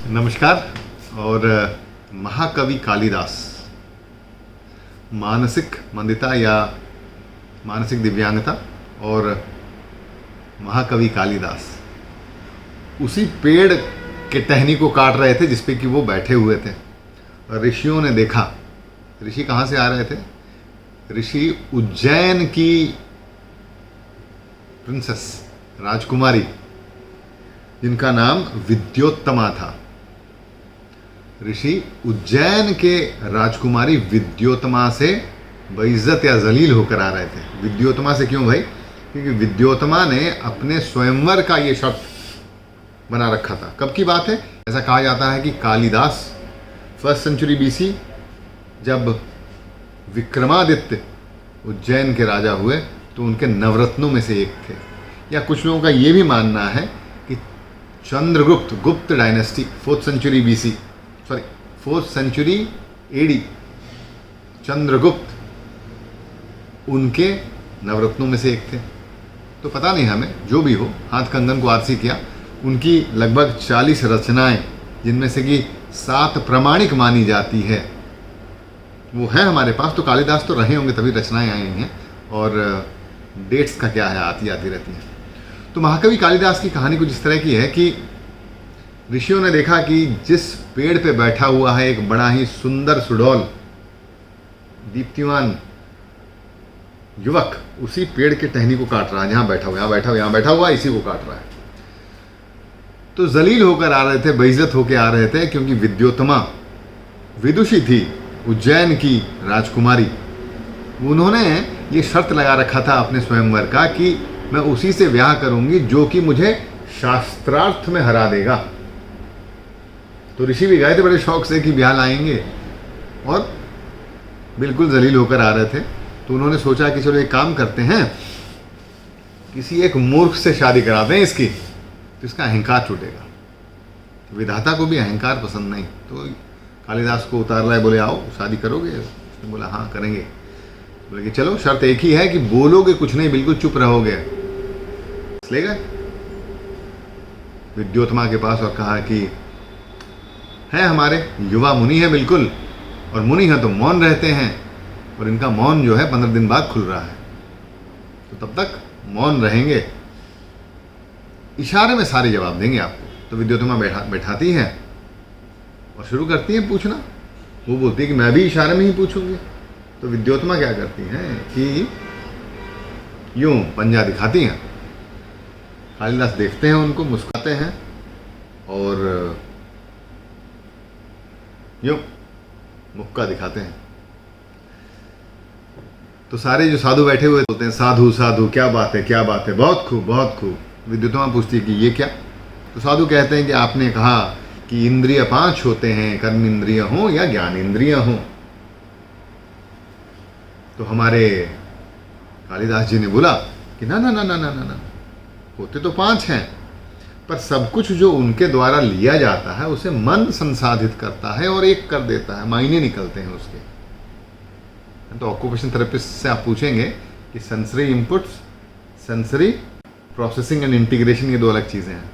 नमस्कार। और महाकवि कालिदास मानसिक मंदिता या मानसिक दिव्यांगता और महाकवि कालिदास उसी पेड़ के टहनी को काट रहे थे जिस पे कि वो बैठे हुए थे। और ऋषियों ने देखा, ऋषि कहाँ से आ रहे थे? ऋषि उज्जैन की प्रिंसेस राजकुमारी जिनका नाम विद्योत्तमा था। ऋषि उज्जैन के राजकुमारी विद्योत्तमा से बेइज्जत या जलील होकर आ रहे थे। विद्योत्तमा से क्यों भाई? क्योंकि विद्योत्तमा ने अपने स्वयंवर का ये शर्त बना रखा था। कब की बात है? ऐसा कहा जाता है कि कालिदास 1st सेंचुरी BC जब विक्रमादित्य उज्जैन के राजा हुए तो उनके नवरत्नों में से एक थे। या कुछ लोगों का ये भी मानना है कि Chandragupta, Gupta dynasty 4th century BC, 4th century AD, Chandragupta उनके नवरत्नों में से एक थे। तो पता नहीं हमें, जो भी हो, हाथ कंगन को आरसी किया। उनकी लगभग 40 रचनाएं, जिनमें से कि 7 प्रमाणिक मानी जाती है, वो है हमारे पास। तो कालिदास तो रहे होंगे तभी रचनाएं आई हैं, और डेट्स का क्या है, आती रहती हैं। तो महाकवि कालिदास की कहानी कुछ इस तरह की है कि ऋषियों ने देखा कि जिस पेड़ पे बैठा हुआ है एक बड़ा ही सुंदर सुडौल दीप्तिमान युवक, उसी पेड़ के टहनी को काट रहा है। जहां बैठा हुआ, यहाँ बैठा हुआ इसी को काट रहा है। तो जलील होकर आ रहे थे, बेइज्जत होकर आ रहे थे, क्योंकि विद्योत्तमा विदुषी थी, उज्जैन की राजकुमारी। उन्होंने ये शर्त लगा रखा था अपने स्वयंवर का कि मैं उसी से ब्याह करूंगी जो कि मुझे शास्त्रार्थ में हरा देगा। तो ऋषि भी गए थे बड़े शौक से कि ब्याह लाएंगे, और बिल्कुल जलील होकर आ रहे थे। तो उन्होंने सोचा कि चलो एक काम करते हैं, किसी एक मूर्ख से शादी कराते हैं इसकी, तो इसका अहंकार छूटेगा। तो विधाता को भी अहंकार पसंद नहीं, तो कालिदास को उतार लाए, बोले आओ शादी करोगे? उसने बोला हाँ करेंगे। बोले कि चलो शर्त एक ही है कि बोलोगे कुछ नहीं, बिल्कुल चुप रहोगे। ले गए विद्योत्तमा के पास और कहा कि है हमारे युवा मुनि है बिल्कुल, और मुनि हैं तो मौन रहते हैं, और इनका मौन जो है 15 दिन बाद खुल रहा है, तो तब तक मौन रहेंगे, इशारे में सारे जवाब देंगे आपको। तो विद्योत्तमा बैठाती है और शुरू करती है पूछना। वो बोलती है कि मैं भी इशारे में ही पूछूंगी। तो विद्योत्तमा क्या करती हैं कि यूं पंजा दिखाती हैं। कालिदास देखते हैं उनको, मुस्कुराते हैं और यूं मुक्का दिखाते हैं। तो सारे जो साधु बैठे हुए बोलते हैं साधु साधु, क्या बात है, क्या बात है, बहुत खूब बहुत खूब। विद्योत्तमा पूछती है कि ये क्या? तो साधु कहते हैं कि आपने कहा कि इंद्रिय 5 होते हैं, कर्म इंद्रिय हो या ज्ञान इंद्रिय हो। तो हमारे कालिदास जी ने बोला कि ना ना ना ना ना ना ना, होते तो 5 हैं, पर सब कुछ जो उनके द्वारा लिया जाता है उसे मन संसाधित करता है और एक कर देता है, मायने निकलते हैं उसके। तो ऑक्यूपेशन थेरेपिस्ट से आप पूछेंगे कि sensory inputs, sensory processing and integration, ये 2 अलग चीज़ें हैं।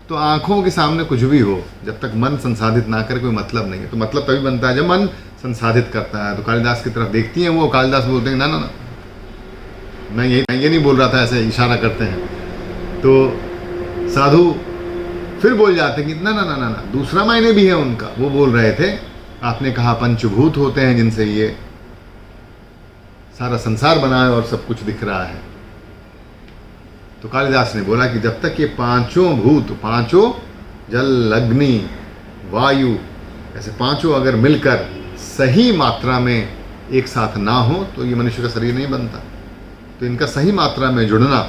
तो आंखों के सामने कुछ भी हो, जब तक मन संसाधित ना करे कोई मतलब नहीं है। तो मतलब तभी बनता है जब मन संसाधित करता है। तो कालिदास की तरफ देखती हैं वो, कालिदास बोलते हैं ना ना ना, मैं ये नहीं बोल रहा था, ऐसे इशारा करते हैं। तो साधु फिर बोल जाते हैं कि ना ना ना ना ना, दूसरा मायने भी है उनका। वो बोल रहे थे आपने कहा पंचभूत होते हैं जिनसे ये सारा संसार बना है और सब कुछ दिख रहा है। तो कालिदास ने बोला कि जब तक ये 5 भूत, 5 जल अग्नि वायु, ऐसे 5 अगर मिलकर सही मात्रा में एक साथ ना हो तो ये मनुष्य का शरीर नहीं बनता। तो इनका सही मात्रा में जुड़ना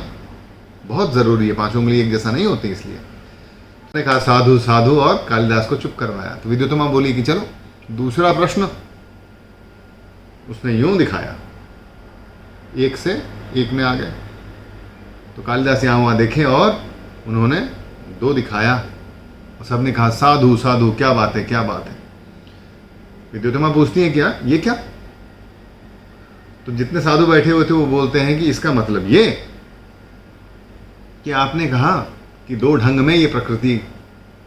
बहुत ज़रूरी है। 5 उंगली एक जैसा नहीं होती। इसलिए उसने कहा साधु साधु और कालिदास को चुप करवाया। तो विद्योत्तमा बोली कि चलो दूसरा प्रश्न। उसने यूं दिखाया, 1 से 1 में आ गए। तो कालिदास यहाँ वहाँ देखे और उन्होंने 2 दिखाया, और सबने कहा साधु साधु, क्या बात है, क्या बात है। विद्योत्तमा पूछती है क्या ये क्या? तो जितने साधु बैठे हुए थे वो बोलते हैं कि इसका मतलब ये कि आपने कहा कि 2 ढंग में ये प्रकृति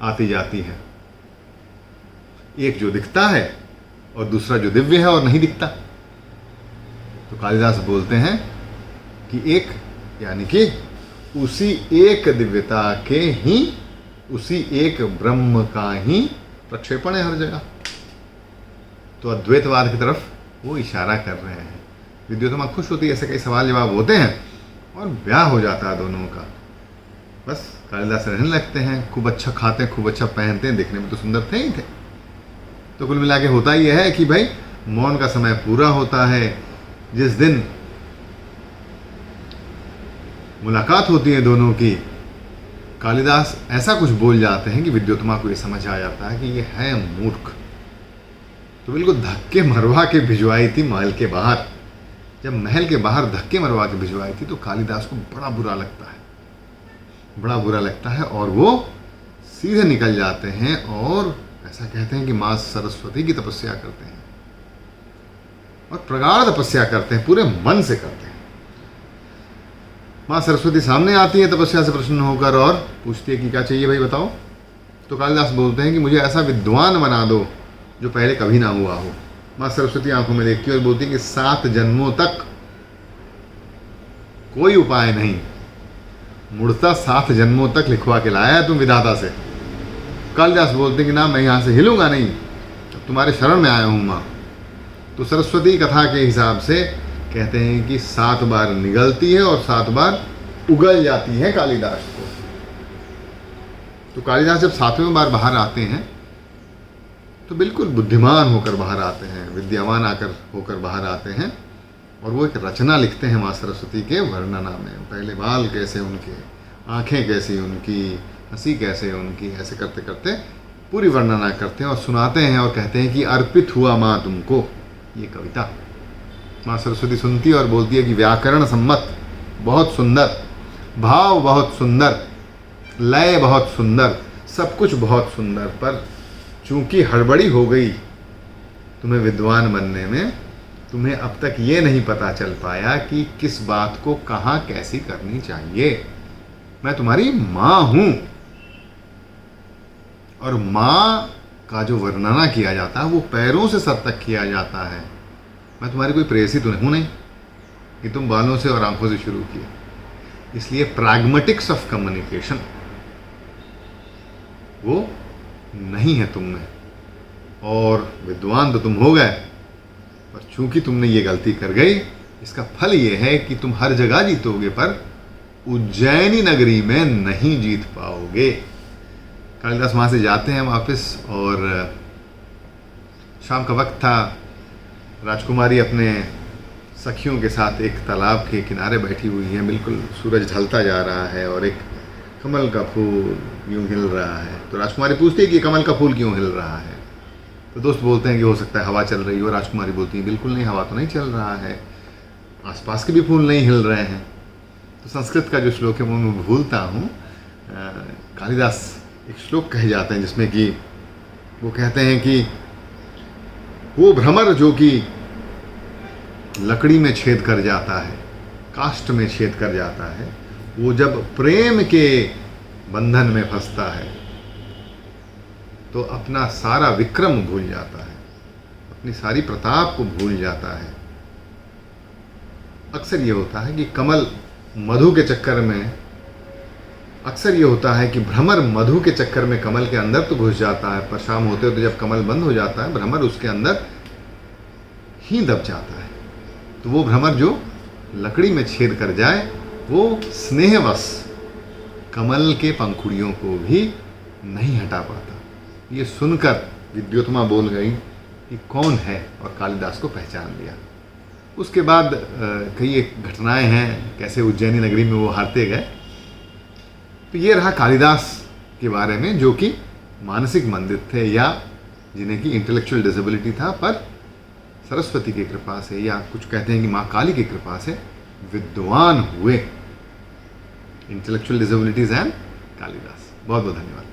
आती जाती है, एक जो दिखता है और दूसरा जो दिव्य है और नहीं दिखता। तो कालिदास बोलते हैं कि एक यानी कि उसी एक दिव्यता के ही, उसी एक ब्रह्म का ही प्रक्षेपण है हर जगह। तो अद्वैतवाद की तरफ वो इशारा कर रहे हैं। विद्योत्तमा खुश होती है, ऐसे कई सवाल जवाब होते हैं और ब्याह हो जाता है दोनों का। बस कालिदास रहने लगते हैं, खूब अच्छा खाते हैं, खूब अच्छा पहनते हैं, देखने में तो सुंदर थे ही थे। तो कुल मिला के होता यह है कि भाई मौन का समय पूरा होता है। जिस दिन मुलाकात होती है दोनों की, कालिदास ऐसा कुछ बोल जाते हैं कि विद्योत्तमा को ये समझ आ जाता है कि ये है मूर्ख। तो बिल्कुल धक्के मरवा के भिजवाई थी महल के बाहर। जब महल के बाहर धक्के मरवा के भिजवाई थी तो कालिदास को बड़ा बुरा लगता है, बड़ा बुरा लगता है, और वो सीधे निकल जाते हैं और ऐसा कहते हैं कि माँ सरस्वती की तपस्या करते हैं और प्रगाढ़ तपस्या करते हैं, पूरे मन से करते हैं। माँ सरस्वती सामने आती है तपस्या से प्रसन्न होकर और पूछती है कि क्या चाहिए भाई बताओ। तो कालिदास बोलते हैं कि मुझे ऐसा विद्वान बना दो जो पहले कभी ना हुआ हो। माँ सरस्वती आंखों में देखती है और बोलती है कि 7 जन्मों तक कोई उपाय नहीं, मुड़ता 7 जन्मों तक लिखवा के लाया है तुम विधाता से। कालिदास बोलते हैं कि ना, मैं यहाँ से हिलूंगा नहीं, अब तुम्हारे शरण में आया हूँ माँ। तो सरस्वती कथा के हिसाब से कहते हैं कि 7 बार निगलती है और 7 बार उगल जाती है कालिदास को। तो कालिदास जब 7वें बार बाहर आते हैं तो बिल्कुल बुद्धिमान होकर बाहर आते हैं, विद्यावान होकर बाहर आते हैं, और वो एक रचना लिखते हैं माँ सरस्वती के वर्णना में। पहले बाल कैसे उनके, आंखें कैसी उनकी, हंसी कैसे उनकी, ऐसे करते करते पूरी वर्णना करते हैं और सुनाते हैं और कहते हैं कि अर्पित हुआ माँ तुमको ये कविता। माँ सरस्वती सुनती है और बोलती है कि व्याकरण सम्मत, बहुत सुंदर, भाव बहुत सुंदर, लय बहुत सुंदर, सब कुछ बहुत सुंदर, पर चूंकि हड़बड़ी हो गई तुम्हें विद्वान बनने में, तुम्हें अब तक ये नहीं पता चल पाया कि किस बात को कहाँ कैसी करनी चाहिए। मैं तुम्हारी माँ हूँ और माँ का जो वर्णना किया जाता है वो पैरों से सर तक किया जाता है। मैं तुम्हारी कोई प्रेयसी तो हूँ नहीं कि तुम बालों से और आंखों से शुरू किए। इसलिए प्रैग्मेटिक्स ऑफ कम्युनिकेशन वो नहीं है तुम में, और विद्वान तो तुम हो गए, पर चूंकि तुमने ये गलती कर गई, इसका फल ये है कि तुम हर जगह जीतोगे पर उज्जैनी नगरी में नहीं जीत पाओगे। कालिदास वहाँ से जाते हैं वापस, और शाम का वक्त था। राजकुमारी अपने सखियों के साथ एक तालाब के किनारे बैठी हुई है, बिल्कुल सूरज ढलता जा रहा है और एक कमल का फूल यूँ हिल रहा है। तो राजकुमारी पूछती है कि कमल का फूल क्यों हिल रहा है। तो दोस्त बोलते हैं कि हो सकता है हवा चल रही हो। राजकुमारी बोलती है बिल्कुल नहीं, हवा तो नहीं चल रहा है, आसपास के भी फूल नहीं हिल रहे हैं। तो संस्कृत का जो श्लोक है वो मैं भूलता हूँ। कालिदास एक श्लोक कहे जाते हैं जिसमें कि वो कहते हैं कि वो भ्रमर जो कि लकड़ी में छेद कर जाता है, काष्ठ में छेद कर जाता है, वो जब प्रेम के बंधन में फंसता है तो अपना सारा विक्रम भूल जाता है, अपनी सारी प्रताप को भूल जाता है। अक्सर ये होता है कि कमल मधु के चक्कर में, अक्सर ये होता है कि भ्रमर मधु के चक्कर में कमल के अंदर तो घुस जाता है, पर शाम होते होते जब कमल बंद हो जाता है भ्रमर उसके अंदर ही दब जाता है। तो वो भ्रमर जो लकड़ी में छेद कर जाए वो स्नेहवश कमल के पंखुड़ियों को भी नहीं हटा पाता। ये सुनकर विद्योत्तमा बोल गई कि कौन है, और कालिदास को पहचान लिया। उसके बाद कई एक घटनाएं हैं कैसे उज्जैनी नगरी में वो हारते गए। तो ये रहा कालिदास के बारे में, जो कि मानसिक मंदित थे या जिन्हें कि इंटेलेक्चुअल डिसेबिलिटी था, पर सरस्वती की कृपा से या कुछ कहते हैं कि माँ काली की कृपा से विद्वान हुए। Intellectual disabilities and Kalidas. बहुत बहुत धन्यवाद।